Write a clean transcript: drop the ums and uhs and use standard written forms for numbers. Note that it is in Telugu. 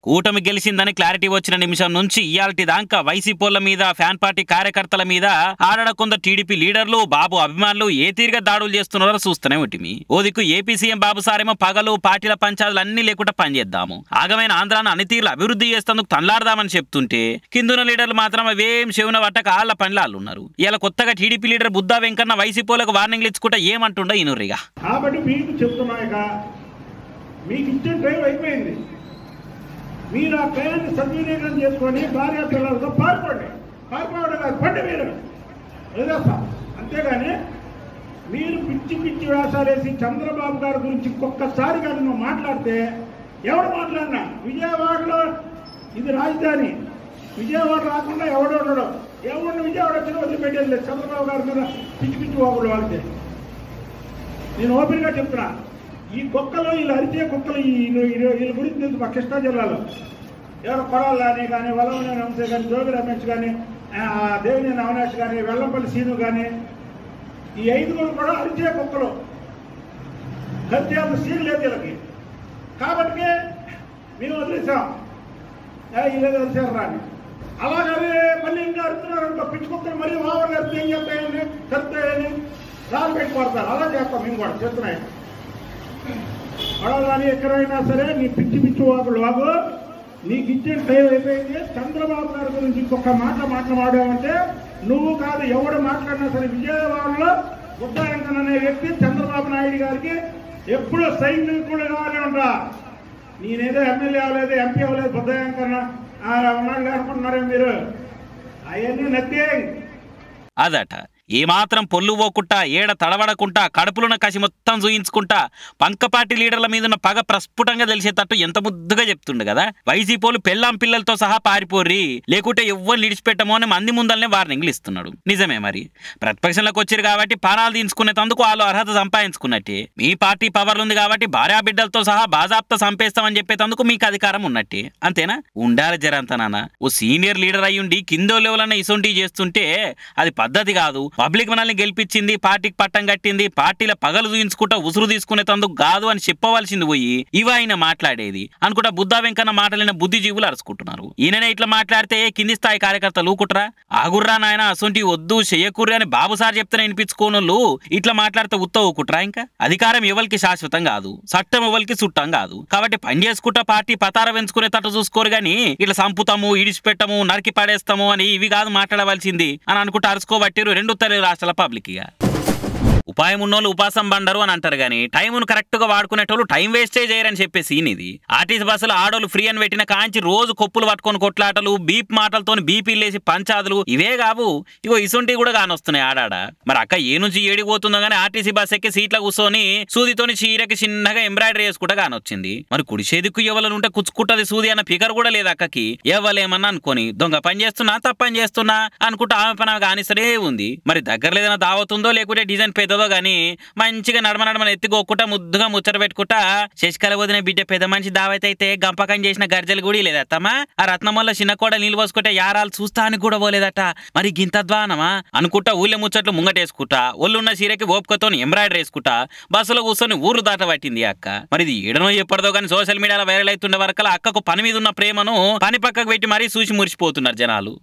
కూటమి గెలిచిందని క్లారిటీ వచ్చిన నిమిషం నుంచి ఇయాల్టి దాకా వైసీపోళ్ల మీద ఫ్యాన్ పార్టీ కార్యకర్తల మీద ఆడడ కొందరు టీడీపీ లీడర్లు బాబు అభిమానులు ఏ తీరుగా దాడులు చేస్తున్నారో చూస్తూనే ఉంటుంది. ఓ దిక్కు ఏపీ సీఎం బాబు సారేమో పగలు పార్టీల పంచాయతీలు అన్ని లేకుండా పనిచేద్దాము, ఆగమైన ఆంధ్రాను అన్ని తీరులు అభివృద్ధి చేస్తేందుకు తనలాడదామని చెప్తుంటే కిందున్న లీడర్లు మాత్రం అవేం చెవున పట్టక ఆళ్ల పనిలాళ్ళు ఉన్నారు. ఇలా కొత్తగా టీడీపీ లీడర్ బుద్ధా వెంకన్న వైసీపోలకు వార్నింగ్లు ఇచ్చుకుంటా ఏమంటుండో ఈనుర్రిగా. కాబట్టి మీకు చెప్తున్నాయిగా, మీకు ఇచ్చే టైం అయిపోయింది. మీరు ఆ టైంని సద్వినియోగం చేసుకొని భార్య పిల్లలతో పారిపోవడం కాదు, పండి మీరు వదిలేస్తాం. అంతేగాని మీరు పిచ్చి పిచ్చి వేషాలు వేసి చంద్రబాబు గారి గురించి ఒక్కసారి కానీ నువ్వు మాట్లాడితే ఎవడు మాట్లాడినా విజయవాడలో ఇది రాజధాని, విజయవాడ రాకుండా ఎవడో విజయవాడ వచ్చినా వదిలిపెట్టేది లేదు. చంద్రబాబు గారి మీద పిచ్చి పిచ్చి వాగులు వాగితే నేను ఓపెన్గా చెప్తున్నా. ఈ కుక్కలు వీళ్ళు అరిచే కుక్కలు వీళ్ళ గురించి తెలుసు. మా కృష్ణా జిల్లాలో ఎవరు కొడాలని కానీ వల్లవనేని వంశీ కానీ జోగి రమేష్ కానీ దేవినేని అవినాష్ కానీ వెల్లంపల్లి సీను కానీ ఈ 5 కూడా అరిచే కుక్కలు. హత్యాలు సీన్ లేదు వీళ్ళకి. కాబట్టి మేము వదిలేసాం, వీళ్ళేదో అరిచారు రాని. అలాగని మళ్ళీ ఇంకా అరుతున్నారు అనుకో, పిచ్చి కుక్కలు మళ్ళీ ఓవర్గా అరిచి ఏం చెప్తాయని కరుతాయని రాళ్ళు పెట్టి పడతారు. అలా చేస్తాం మేము కూడా చెప్తున్నాయి. అడగాని ఎక్కడైనా సరే నీ పిచ్చి పిచ్చి వాగు నీకు ఇచ్చే టైం అయిపోయింది. చంద్రబాబు గారి గురించి ఇంకొక మాట్లాడామంటే నువ్వు కాదు ఎవడు మాట్లాడినా సరే విజయవాడలో బుద్ధా వెంకన్న అనే వ్యక్తి చంద్రబాబు నాయుడు గారికి ఎప్పుడూ సైనికుడుగానే ఉంటా. నేనేదో ఎమ్మెల్యే అవ్వలేదు, ఎంపీ అవ్వలేదు, బుద్ధా వెంకన్న ఉన్నాడు అనుకుంటున్నారే మీరు. అవన్నీ నథింగ్. అదట ఏమాత్రం పొల్లు పోకుండా ఏడ తడబడకుండా కడుపులున్న కసి మొత్తం చూయించుకుంటా పంకపాటి లీడర్ల మీద ఉన్న పగ ప్రస్ఫుటంగా తెలిసేటట్టు ఎంత ముద్దుగా చెప్తుండు కదా. వైసీపోలు పెళ్ళాం పిల్లలతో సహా పారిపోర్రి, లేకుంటే ఎవ్వరు నిడిచిపెట్టమో అని మంది ముందల్నే వార్నింగ్లు ఇస్తున్నాడు. నిజమే, మరి ప్రతిపక్షంలోకి వచ్చారు కాబట్టి పానాలు తీయించుకునేందుకు వాళ్ళు అర్హత సంపాదించుకున్నట్టే. మీ పార్టీ పవర్లు ఉంది కాబట్టి భార్యా బిడ్డలతో సహా బాజాప్తా సంపేస్తామని చెప్పేందుకు మీకు అధికారం ఉన్నట్టే. అంతేనా? ఉండాలి జరంతనానా. ఓ సీనియర్ లీడర్ అయ్యుండి కిందో లెవెలన్న ఇసొంటి చేస్తుంటే అది పద్ధతి కాదు. పబ్లిక్ మనల్ని గెలిపించింది, పార్టీకి పట్టం కట్టింది, పార్టీల పగలు చూయించుకుంటా ఉసురు తీసుకునేందుకు కాదు అని చెప్పవలసింది పోయి ఇవ ఆయన మాట్లాడేది అనుకుంటా బుద్ధా వెంకన్న మాటలైన బుద్ధిజీవులు అరుచుకుంటున్నారు. ఈయననే ఇట్లా మాట్లాడితే కింది స్థాయి కార్యకర్తలు ఊకుట్రా, ఆగుర్రా నాయన అసొంటి వద్దు చెయ్యకుర్రి అని బాబు సార్ చెప్తే వినిపించుకోనోళ్ళు ఇట్లా మాట్లాడితే ఉత్త ఊకుట్రా. ఇంకా అధికారం ఎవరికి శాశ్వతం కాదు, చట్టం ఎవరికి చుట్టం కాదు. కాబట్టి పని చేసుకుంటా పార్టీ పతార పెంచుకునేటట్టు చూసుకోరు గాని ఇట్లా సంపుతాము, ఇడిచిపెట్టము, నరికి పడేస్తాము అని ఇవి కాదు మాట్లాడవలసింది అని అనుకుంటూ అరుచుకోబట్టిరు రెండు రాష్ట్రాల పబ్లిక్. ఉపాయం ఉన్నోళ్ళు ఉపాసం బండరు అని అంటారు కానీ టైమును కరెక్ట్ గా వాడుకునేటోళ్ళు టైం వేస్టే చేయరని చెప్పేసి ఇది. ఆర్టీసీ బస్సులు ఆడోళ్ళు ఫ్రీ అని పెట్టిన కాంచి రోజు కొప్పులు పట్టుకొని కొట్లాటలు, బీప్ మాటలతో బీపీలేసి పంచాదులు ఇవే కావు, ఇగో ఇసుంటి కూడా కానొస్తున్నాయి ఆడాడ. మరి అక్క ఏ నుంచి ఏడిపోతుందో గానీ ఆర్టీసీ బస్ ఎక్కి సీట్ల కూర్చొని సూదితోని చీరకి చిన్నగా ఎంబ్రాయిడరీ చేసుకుంటా కానొచ్చింది. మరి కుడిచేదిక్కు ఎవరుంటే కుచ్చుకుంటది సూది అన్న ఫిగర్ కూడా లేదు అక్కకి. ఎవ్వలేమన్నా అనుకోని దొంగ పని చేస్తున్నా తప్పని చేస్తున్నా అనుకుంటా ఆమె పని కానిసరే ఉంది. మరి దగ్గర లేదన్నా దావతుందో లేకుంటే డిజైన్ పెద్దదో గానీ మంచిగా నడమని ఎత్తుకోకుండా ముద్దుగా ముచ్చట పెట్టుకుంటా శశికళ వదిన బిడ్డ పెద్ద మనిషి దావైతే అయితే గంపకం చేసిన గర్జలు కూడా లేదత్తమ్మా. ఆ రత్నమల్ల చిన్న కూడా నీళ్ళు పోసుకుంటే యారాలు చూస్తా అని కూడా పోలేదట. మరి గింత ద్వానమా అనుకుంటా ఊళ్ళో ముచ్చట్లు ముంగటేసుకుంటా ఒళ్ళున్న చీరకి ఓపుకతో ఎంబ్రాయిడరీ వేసుకుంటా బస్సులో కూర్చొని ఊరు దాట పట్టింది అక్క. మరి ఇది ఏడనో చెప్పడదో కానీ సోషల్ మీడియాలో వైరల్ అవుతుండే వరకు అక్కకు పని మీద ఉన్న ప్రేమను పని పక్కకు పెట్టి మరీ చూసి మురిసిపోతున్నారు జనాలు.